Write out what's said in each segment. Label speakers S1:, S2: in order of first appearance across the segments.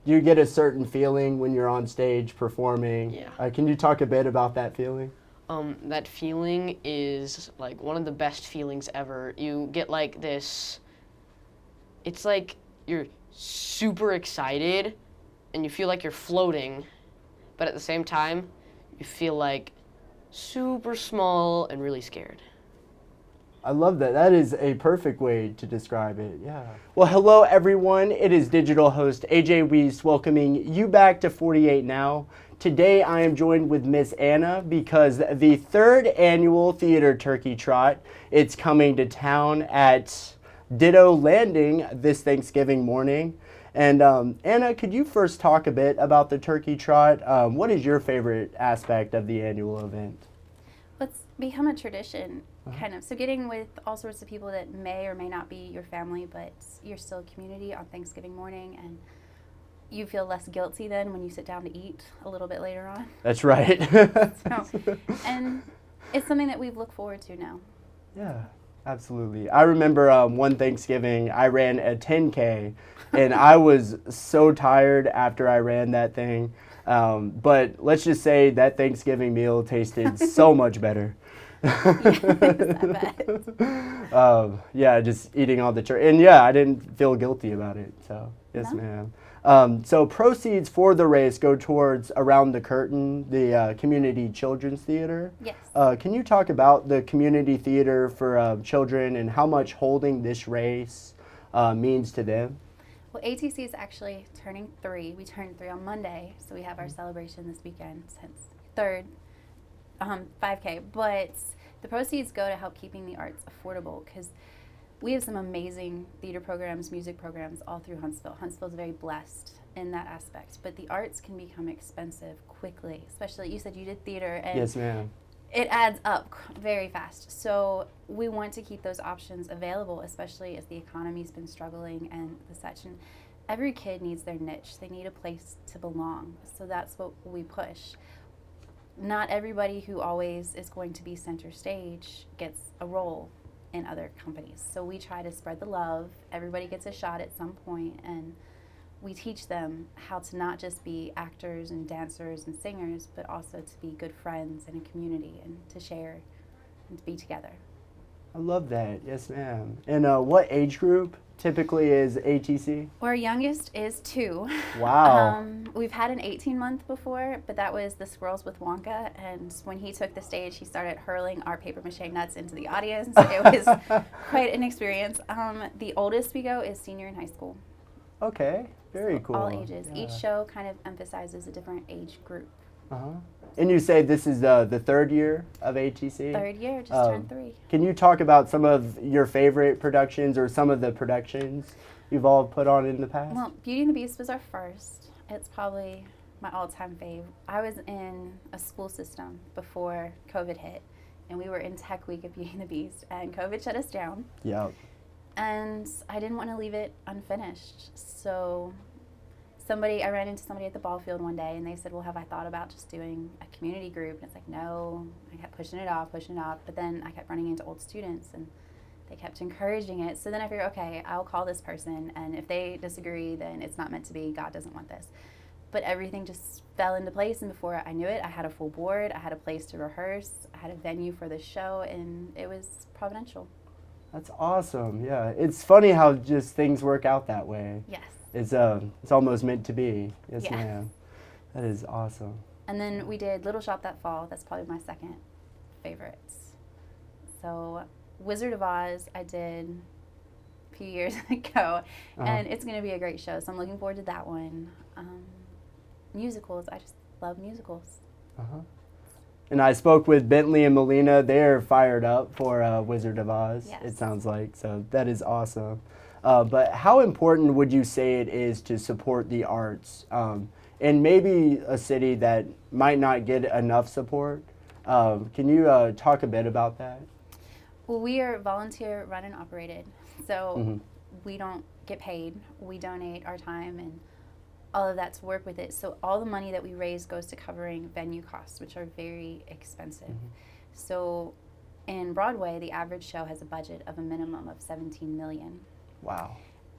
S1: Do you get a certain feeling when you're on stage performing?
S2: Yeah.
S1: Can you talk a bit about that feeling?
S2: That feeling is like one of the best feelings ever. You get like this, it's like you're super excited and you feel like you're floating, but at the same time, you feel like super small and really scared.
S1: I love that. That is a perfect way to describe it. Yeah. Well, hello everyone. It is digital host AJ Weiss welcoming you back to 48 Now. Today I am joined with Miss Anna because the third annual Theater Turkey Trot, it's coming to town at Ditto Landing this Thanksgiving morning. And Anna, could you first talk a bit about the Turkey Trot? What is your favorite aspect of the annual event?
S3: It's become a tradition, kind of. So getting with all sorts of people that may or may not be your family, but you're still a community on Thanksgiving morning, and you feel less guilty then when you sit down to eat a little bit later on.
S1: That's right.
S3: And it's something that we've looked forward to now.
S1: Yeah, absolutely. I remember one Thanksgiving I ran a 10K, and I was so tired after I ran that thing. But let's just say that Thanksgiving meal tasted so much better.
S3: Yes, I bet.
S1: Yeah, just eating all the turkey. And yeah, I didn't feel guilty about it. So, yes,
S3: No?
S1: ma'am. So proceeds for the race go towards Around the Curtain, the Community Children's Theater.
S3: Yes.
S1: Can you talk about the community theater for children and how much holding this race means to them?
S3: Well, ATC is actually turning 3. We turned 3 on Monday, so we have our celebration this weekend, since third 5K. But the proceeds go to help keeping the arts affordable, because we have some amazing theater programs, music programs all through Huntsville. Huntsville is very blessed in that aspect, but the arts can become expensive quickly, especially, you said you did theater, and
S1: Yes, ma'am.
S3: it adds up very fast. So we want to keep those options available, especially as the economy's been struggling and the such. And every kid needs their niche. They need a place to belong. So that's what we push. Not everybody who always is going to be center stage gets a role in other companies. So we try to spread the love. Everybody gets a shot at some point, and we teach them how to not just be actors and dancers and singers, but also to be good friends in a community and to share and to be together.
S1: I love that. Yes, ma'am. And what age group typically is ATC?
S3: Our youngest is 2.
S1: Wow.
S3: We've had an 18-month before, but that was the Squirrels with Wonka, and when he took the stage, he started hurling our paper-mache nuts into the audience. It was quite an experience. The oldest we go is senior in high school.
S1: Okay. Very
S3: So
S1: cool.
S3: all ages.
S1: Yeah.
S3: Each show kind of emphasizes a different age group.
S1: Uh-huh. And you say this is the third year of ATC?
S3: Third year, just turned 3.
S1: Can you talk about some of your favorite productions or some of the productions you've all put on in the past?
S3: Well, Beauty and the Beast was our first. It's probably my all-time fave. I was in a school system before COVID hit, and we were in Tech Week of Beauty and the Beast, and COVID shut us down.
S1: Yep.
S3: And I didn't want to leave it unfinished. So I ran into somebody at the ball field one day, and they said, well, have I thought about just doing a community group? And it's like, no. I kept pushing it off. But then I kept running into old students, and they kept encouraging it. So then I figured, okay, I'll call this person, and if they disagree, then it's not meant to be. God doesn't want this. But everything just fell into place, and before I knew it, I had a full board. I had a place to rehearse. I had a venue for the show, and it was providential.
S1: That's awesome. Yeah. It's funny how just things work out that way.
S3: Yes.
S1: It's almost meant to be. Yes,
S3: Yeah.
S1: ma'am. That is awesome.
S3: And then we did Little Shop that fall. That's probably my second favorites. So Wizard of Oz I did a few years ago, and it's going to be a great show. So I'm looking forward to that one. Musicals, I just love musicals.
S1: Uh-huh. And I spoke with Bentley and Melina. They're fired up for Wizard of Oz,
S3: Yes.
S1: It sounds like. So that is awesome. But how important would you say it is to support the arts in maybe a city that might not get enough support? Can you talk a bit about that?
S3: Well, we are volunteer run and operated, so we don't get paid. We donate our time and all of that to work with it. So all the money that we raise goes to covering venue costs, which are very expensive. So in Broadway, the average show has a budget of a minimum of $17 million.
S1: Wow.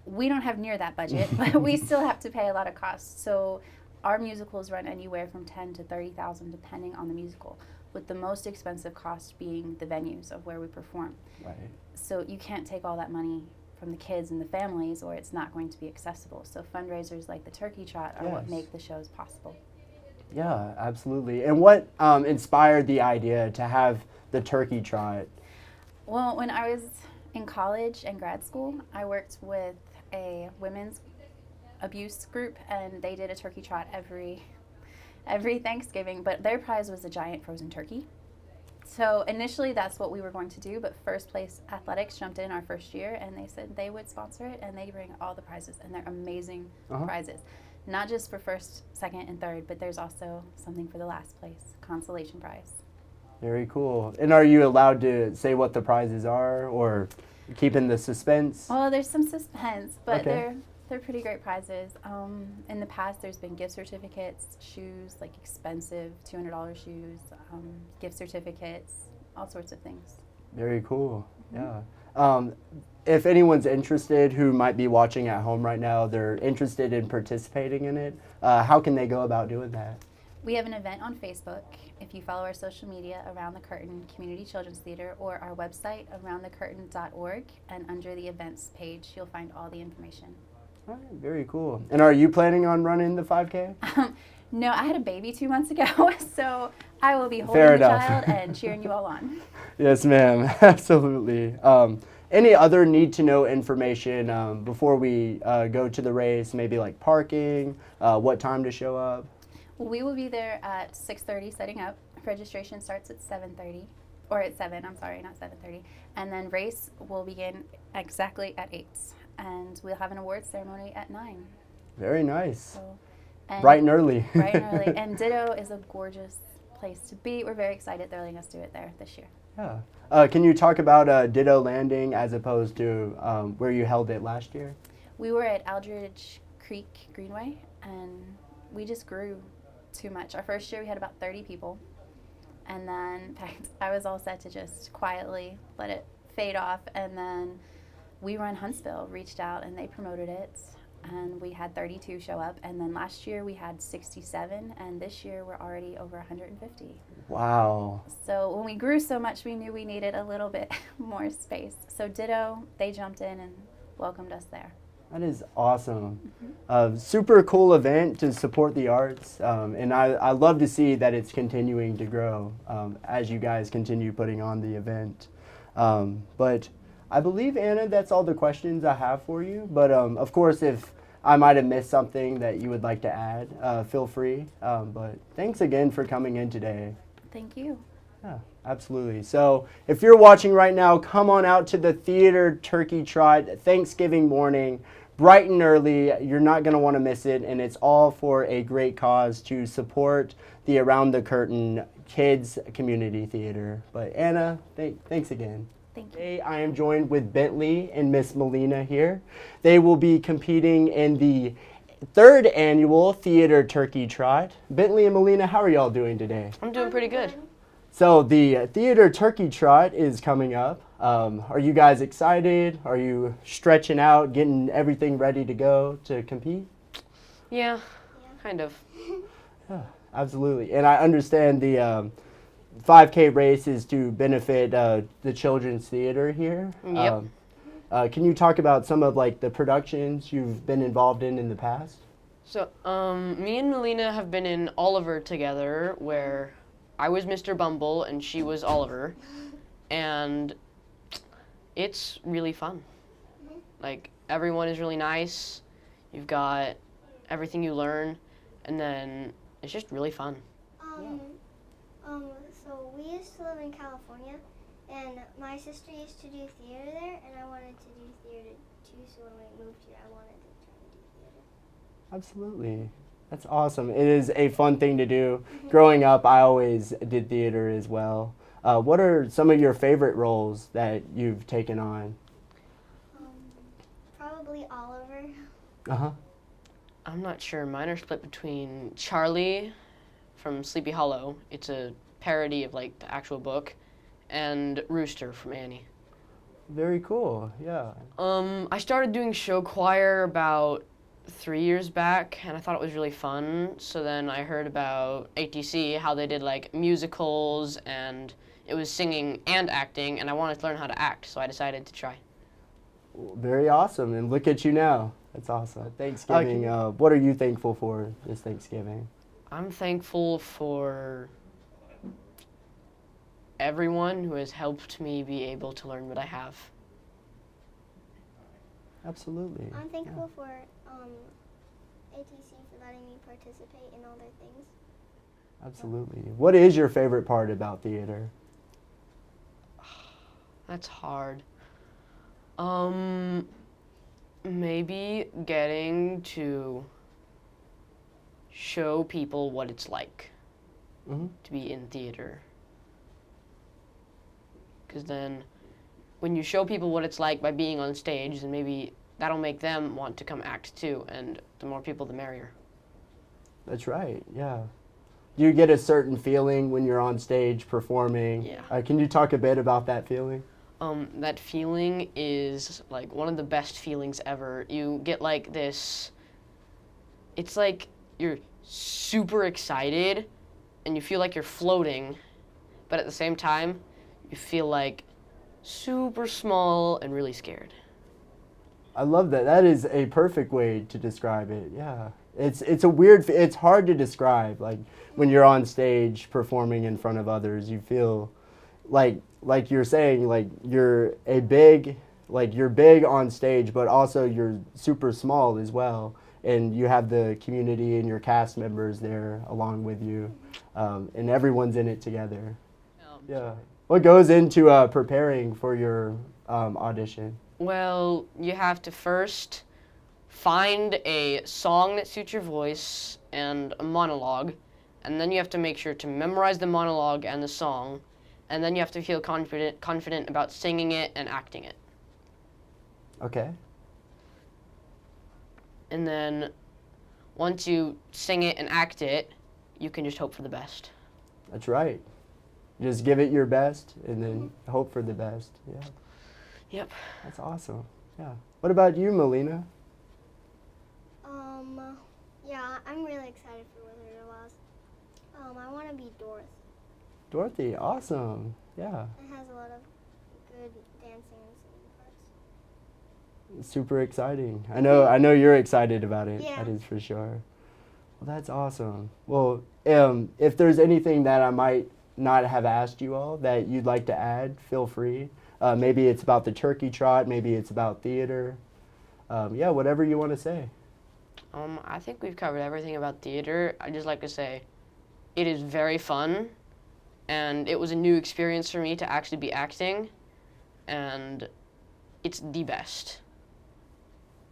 S3: we don't have near that budget, but we still have to pay a lot of costs. So our musicals run anywhere from $10,000 to $30,000 depending on the musical, with the most expensive cost being the venues of where we perform.
S1: Right.
S3: So you can't take all that money from the kids and the families, or it's not going to be accessible. So fundraisers like the Turkey Trot are what
S1: Yes.
S3: make the shows possible.
S1: Yeah, absolutely. And what inspired the idea to have the Turkey Trot?
S3: Well, when I was in college and grad school, I worked with a women's abuse group, and they did a turkey trot every Thanksgiving, but their prize was a giant frozen turkey. So initially that's what we were going to do, but First Place Athletics jumped in our first year, and they said they would sponsor it, and they bring all the prizes, and they're amazing prizes. Not just for first, second, and third, but there's also something for the last place, consolation prize.
S1: Very cool. And are you allowed to say what the prizes are, or keeping the suspense?
S3: Well, there's some suspense, but
S1: Okay.
S3: they're pretty great prizes. In the past, there's been gift certificates, shoes, like expensive $200 shoes, gift certificates, all sorts of things.
S1: Very cool. Yeah. If anyone's interested who might be watching at home right now, they're interested in participating in it, how can they go about doing that?
S3: We have an event on Facebook. If you follow our social media, Around the Curtain Community Children's Theater, or our website, aroundthecurtain.org, and under the events page, you'll find all the information.
S1: All right, very cool. And are you planning on running the 5K?
S3: No, I had a baby 2 months ago, so I will be holding
S1: Fair
S3: the
S1: enough.
S3: child and cheering you all on.
S1: Yes, ma'am. Absolutely. Any other need-to-know information before we go to the race? Maybe like parking, what time to show up?
S3: We will be there at 6:30 setting up. Registration starts at 7:30, or at 7, I'm sorry, not 7:30. And then race will begin exactly at 8. And we'll have an awards ceremony at 9.
S1: Very nice.
S3: So, and
S1: Bright and early.
S3: Bright and early. And Ditto is a gorgeous place to be. We're very excited they're letting us do it there this year.
S1: Yeah. Can you talk about Ditto Landing as opposed to where you held it last year?
S3: We were at Aldridge Creek Greenway, and we just grew too much. Our first year we had about 30 people, and then in fact, I was all set to just quietly let it fade off, and then We Run Huntsville reached out and they promoted it, and we had 32 show up, and then last year we had 67, and this year we're already over 150.
S1: Wow.
S3: So when we grew so much, we knew we needed a little bit more space. So Ditto, they jumped in and welcomed us there.
S1: That is awesome. Super cool event to support the arts, and I love to see that it's continuing to grow as you guys continue putting on the event. But I believe, Anna, that's all the questions I have for you. But of course, if I might have missed something that you would like to add, feel free. But thanks again for coming in today.
S3: Thank you.
S1: Yeah, absolutely. So if you're watching right now, come on out to the theater Turkey Trot Thanksgiving morning, bright and early. You're not going to want to miss it, and it's all for a great cause to support the Around the Curtain Kids Community Theater. But Anna, thanks again.
S3: Thank you.
S1: Today I am joined with Bentley and Miss Melina here. They will be competing in the 3rd annual Theater Turkey Trot. Bentley and Melina, how are y'all doing today?
S2: I'm doing pretty good.
S1: So the Theater Turkey Trot is coming up. Are you guys excited? Are you stretching out, getting everything ready to go to compete?
S2: Yeah, kind of.
S1: Yeah, absolutely. And I understand the 5K race is to benefit the Children's Theater here.
S2: Yep.
S1: Can you talk about some of like the productions you've been involved in the past?
S2: So, me and Melina have been in Oliver together, where I was Mr. Bumble and she was Oliver, and it's really fun. Like, everyone is really nice, you've got everything you learn, and then it's just really fun.
S4: So we used to live in California, and my sister used to do theater there, and I wanted to do theater too, so when we moved here, I wanted to try and do theater.
S1: Absolutely. That's awesome. It is a fun thing to do. Growing up, I always did theater as well. What are some of your favorite roles that you've taken on?
S4: Probably Oliver.
S1: Uh-huh.
S2: I'm not sure. Mine are split between Charlie from Sleepy Hollow. It's a parody of like the actual book, and Rooster from Annie.
S1: Very cool. Yeah.
S2: I started doing show choir about 3 years back, and I thought it was really fun. So then I heard about ATC, how they did like musicals, and it was singing and acting, and I wanted to learn how to act, so I decided to try.
S1: Very awesome. And look at you now. That's awesome. Thanksgiving. What are you thankful for this Thanksgiving?
S2: I'm thankful for everyone who has helped me be able to learn what I have.
S1: Absolutely.
S4: I'm thankful for ATC for letting me participate in all their things.
S1: Absolutely. What is your favorite part about theater?
S2: That's hard. Maybe getting to show people what it's like to be in theater. Because then when you show people what it's like by being on stage, then maybe that'll make them want to come act too, and the more people, the merrier.
S1: That's right, yeah. Do you get a certain feeling when you're on stage performing?
S2: Yeah.
S1: Can you talk a bit about that feeling?
S2: That feeling is like one of the best feelings ever. You get like this, it's like you're super excited and you feel like you're floating, but at the same time, you feel like super small and really scared.
S1: I love that. That is a perfect way to describe it. Yeah. It's a weird, it's hard to describe. Like when you're on stage performing in front of others, you feel like you're saying, like you're big on stage, but also you're super small as well. And you have the community and your cast members there along with you. And everyone's in it together. Yeah. What goes into preparing for your audition?
S2: Well, you have to first find a song that suits your voice and a monologue, and then you have to make sure to memorize the monologue and the song, and then you have to feel confident about singing it and acting it.
S1: Okay.
S2: And then once you sing it and act it, you can just hope for the best.
S1: That's right. Just give it your best and then hope for the best. Yeah.
S2: Yep.
S1: That's awesome. Yeah. What about you, Melina?
S4: Yeah, I'm really excited for Wizard of Oz. I want to be Dorothy.
S1: Dorothy, awesome. Yeah.
S4: It has a lot of good dancing and singing parts.
S1: Super exciting. I know you're excited about it.
S4: Yeah.
S1: That is for sure. Well, that's awesome. Well, if there's anything that I might not have asked you all that you'd like to add, feel free. Maybe it's about the Turkey Trot, maybe it's about theater. Yeah, whatever you want to say.
S2: I think we've covered everything about theater. I'd just like to say it is very fun, and it was a new experience for me to actually be acting, and it's the best.